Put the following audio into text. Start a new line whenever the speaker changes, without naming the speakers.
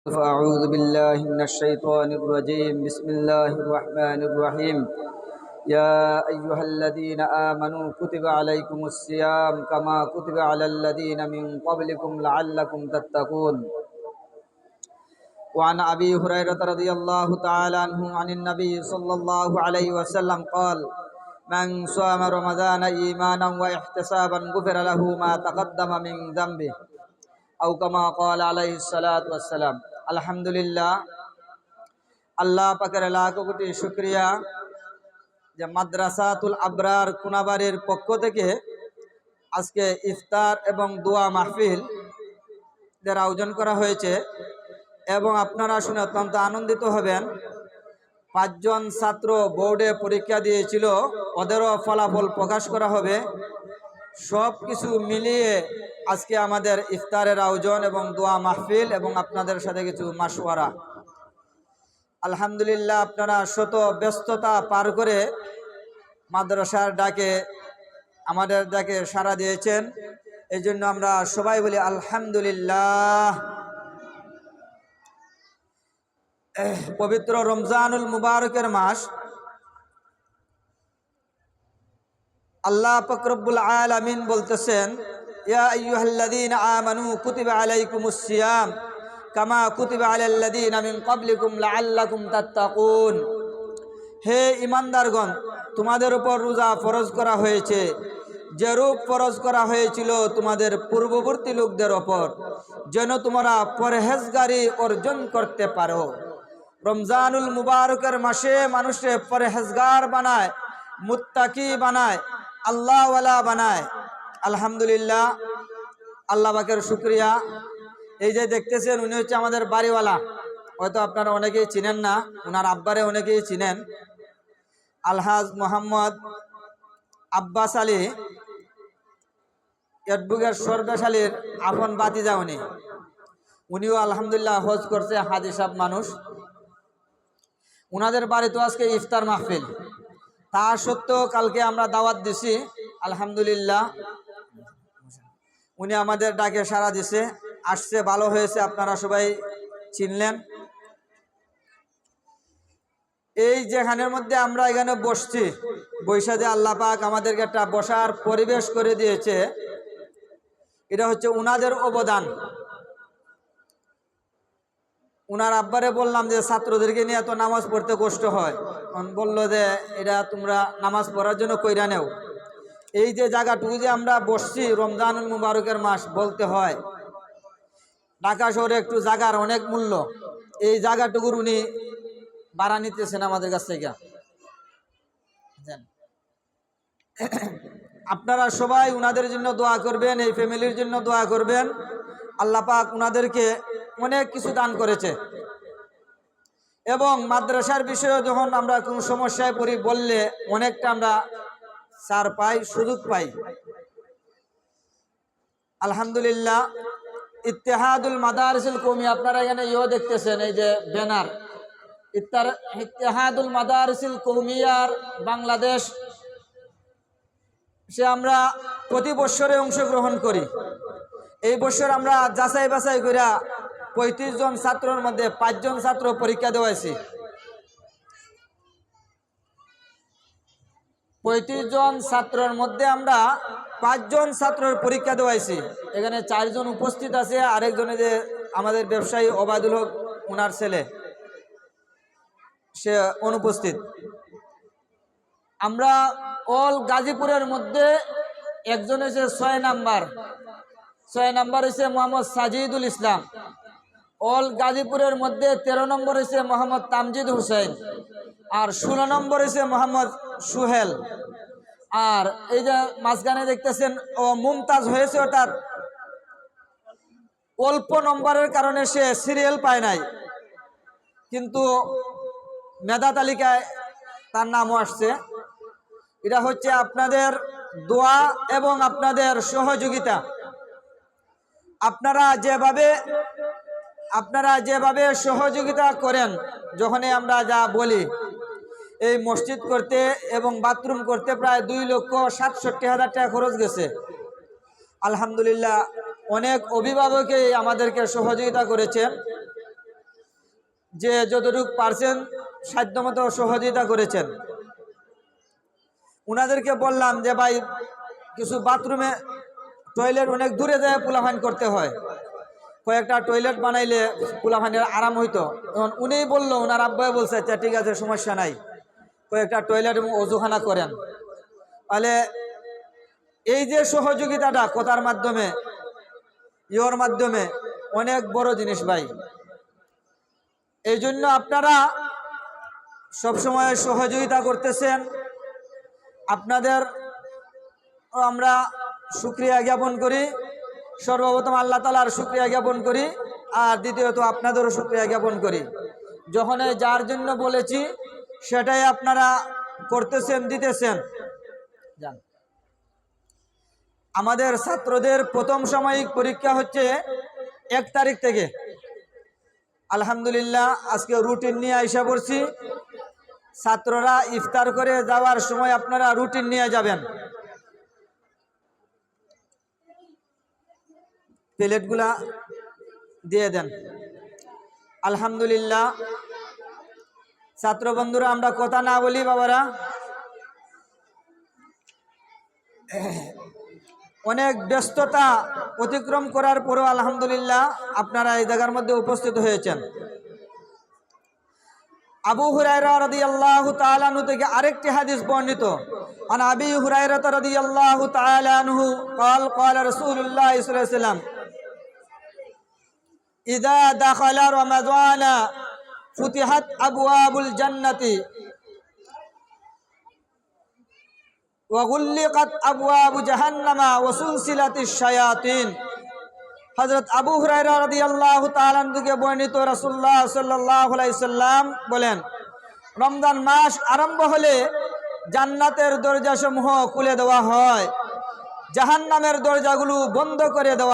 فأعوذ بالله من الشيطان الرجيم بسم الله الرحمن الرحيم يا أيها الذين آمنوا كتب عليكم الصيام كما كتب على الذين من قبلكم لعلكم تتقون وعن أبي هريرة رضي الله تعالى عنه عن النبي صلى الله عليه وسلم قال من صام رمضان إيمانا واحتسابا غفر له ما تقدم من ذنبه أو كما قال عليه الصلاة والسلام আলহামদুলিল্লাহ আল্লাহ পাকের লাখ কোটি শুকরিয়া যে মাদ্রাসাতুল আবরার কোনাবাড়ির পক্ষ থেকে আজকে ইফতার এবং দোয়া মাহফিল এর আয়োজন করা হয়েছে এবং আপনারা শুনে অত্যন্ত আনন্দিত হবেন। 5 জন ছাত্র বোর্ডে পরীক্ষা দিয়েছিল, ওদেরও ফলাফল প্রকাশ করা হবে। সব কিছু মিলিয়ে আজকে আমাদের ইফতারের আয়োজন এবং দোয়া মাহফিল এবং আপনাদের সাথে কিছু মাশওয়ারা। আলহামদুলিল্লাহ, আপনারা শত ব্যস্ততা পার করে মাদ্রাসার ডাকে আমাদের ডাকে সাড়া দিয়েছেন, এই জন্য আমরা সবাই বলি আলহামদুলিল্লাহ। পবিত্র রমজানুল মুবারকের মাস, আল্লাহ পাক রব্বুল আলামিন বলতেছেন ইয়া আইয়ুহাল্লাযীনা আমানু কুতিবা আলাইকুমুস সিয়াম কামা কুতিবা আলাল্লাযীনা মিন ক্বাবলিকুম লাআল্লাকুম তাত্তাকুন। হে ঈমানদারগণ, তোমাদের উপর রোজা ফরজ করা হয়েছে যেরূপ ফরজ করা হয়েছিল তোমাদের পূর্ববর্তী লোকদের উপর, যেন তোমরা পরহেজগারি অর্জন করতে পারো। রমজানুল মুবারকের মাসে মানুষকে পরহেজগার বানায়, মুত্তাকি বানায়, আল্লাহওয়ালা বানায়। আলহামদুলিল্লাহ, আল্লাহ পাকের শুকরিয়া। এই যে দেখতেছেন, উনি হচ্ছে আমাদের বাড়িওয়ালা, হয়তো আপনারা অনেকেই চিনেন না, ওনার আব্বারে অনেকেই চিনেন। আলহাজ মোহাম্মদ আব্বাস আলী এডবুকের সর্বেশালীর আপন বাতিজা উনিও আলহামদুলিল্লাহ হজ করছে, হাজি সাহেব মানুষ। ওনাদের বাড়িতে আজকে ইফতার মাহফিল, তা সত্ত্বেও কালকে আমরা দাওয়াত দিছি। আলহামদুলিল্লাহ, উনি আমাদের ডাকে সাড়া দিছে, আসছে, ভালো হয়েছে, আপনারা সবাই চিনলেন। এই যেখানের মধ্যে আমরা এখানে বসছি, বৈশা যে আল্লাহ পাক আমাদেরকে একটা বসার পরিবেশ করে দিয়েছে, এটা হচ্ছে উনাদের অবদান। উনার আব্বারে বললাম যে ছাত্রদেরকে নিয়ে এত নামাজ পড়তে কষ্ট হয়, বললো যে এটা তোমরা নামাজ পড়ার জন্য কইরা নেও। এই যে জায়গাটুকু যে আমরা বসছি, রমজানুল মুবারকের মাস বলতে হয়, ঢাকা শহরে একটু জায়গার অনেক মূল্য। এই জায়গাটুকুর উনি ভাড়া নিতেছেন আমাদের কাছ থেকে। আপনারা সবাই উনাদের জন্য দোয়া করবেন, এই ফ্যামিলির জন্য দোয়া করবেন। আল্লাহ পাক উনাদেরকে অনেক কিছু দান করেছে এবং মাদ্রাসার বিষয়ে যখন আমরা কোনো সমস্যায় পড়ি বললে অনেকটা আমরা ছাড় পাই, সুযোগ পাই। আলহামদুলিল্লাহ, ইত্তেহাদুল মাদারিসুল কওমি, আপনারা এখানে দেখতেছেন এই যে ব্যানার, ইত্তেহাদুল মাদারিসুল কওমিয়ার বাংলাদেশ, সে আমরা প্রতি বছরে অংশগ্রহণ করি। এই বছর আমরা যাচাই বাছাই করে 35 জন ছাত্রের মধ্যে 5 জন ছাত্র পরীক্ষা দেওয়াইছি। 35 জন ছাত্রের মধ্যে আমরা 5 জন ছাত্রের পরীক্ষা দেওয়াইছি। এখানে 4 জন উপস্থিত আছে, আরেকজনে যে আমাদের ব্যবসায়ী ওবায়দুল হক, ওনার ছেলে, সে অনুপস্থিত। আমরা অল গাজীপুরের মধ্যে একজন হয়েছে 6 নাম্বার হয়েছে মোহাম্মদ সাজিদুল ইসলাম। অল গাজীপুরের মধ্যে 13 নম্বর হয়েছে মোহাম্মদ তামজিদ হুসাইন, আর 16 নম্বর হয়েছে মোহাম্মদ সুহেল। আর এই যে মাঝখানে দেখতেছেন ও মুমতাজ হয়েছে, ওটার অল্প নম্বরের কারণে সে সিরিয়াল পায় নাই, কিন্তু মেধা তালিকায় তার নামও আসছে। এটা হচ্ছে আপনাদের দোয়া এবং আপনাদের সহযোগিতা। আপনারা যেভাবে সহযোগিতা করেন, যখনই আমরা যা বলি, এই মসজিদ করতে এবং বাথরুম করতে প্রায় 2,67,000 টাকা খরচ গেছে। আলহামদুলিল্লাহ, অনেক অভিভাবকই আমাদেরকে সহযোগিতা করেছেন। যে যতটুকু পারছেন সাধ্যমতো সহযোগিতা করেছেন। উনাদেরকে বললাম যে ভাই কিছু বাথরুমে টয়লেট অনেক দূরে যায় পোলাপান করতে হয়, কয়েকটা টয়লেট বানাইলে পোলাপানের আরাম হইতো। তখন উনিই বললো, ওনার আব্বাই বলছে আচ্ছা ঠিক আছে সমস্যা নাই, কয়েকটা টয়লেট এবং অজুখানা করেন। তাহলে এই যে সহযোগিতাটা কথার মাধ্যমে, ইয়োর মাধ্যমে অনেক বড় জিনিস ভাই। এই জন্য আপনারা সবসময় সহযোগিতা করতেছেন, আপনাদের আমরা শুকরিয়া জ্ঞাপন করি। সর্বপ্রথম আল্লাহ তাআলার শুকরিয়া জ্ঞাপন করি, আর দ্বিতীয়ত আপনাদেরও শুকরিয়া জ্ঞাপন করি। যখন যার জন্য বলেছি সেটাই আপনারা করতেছেন, দিতেছেন। যান, আমাদের ছাত্রদের প্রথম সাময়িক পরীক্ষা হচ্ছে 1 তারিখ থেকে। আলহামদুলিল্লাহ আজকে রুটিন নিয়ে আইসা পড়ছি। ছাত্ররা ইফতার করে যাওয়ার সময় আপনারা রুটিন নিয়ে যাবেন। প্লেটগুলা দিয়ে দেন। আলহামদুলিল্লাহ ছাত্র বন্ধুরা, আমরা কথা না বলি বাবারা, অনেক ব্যস্ততা অতিক্রম করার পরেও আলহামদুলিল্লাহ আপনারা এই জায়গার মধ্যে উপস্থিত হয়েছেন। আবু হুরায়রা রাদিয়াল্লাহু তাআলা আনহু থেকে আরেকটি হাদিস বর্ণিত। আন আবি হুরায়রা রাদিয়াল্লাহু তাআলা আনহু قال قال رسول الله صلى الله عليه وسلم إذا دخل رمضان فتحت أبواب الجنة وغلقت أبواب جهنم وسلسلت الشياطين। হযরত আবু হুরায়রা রাদিয়াল্লাহু তাআলা আনহু থেকে বর্ণিত, রাসূলুল্লাহ সাল্লাল্লাহু আলাইহি সাল্লাম বলেন, রমজান মাস আরম্ভ হলে জান্নাতের দরজাসমূহ খুলে দেওয়া হয়, জাহান্নামের দরজাগুলো বন্ধ করে দেওয়া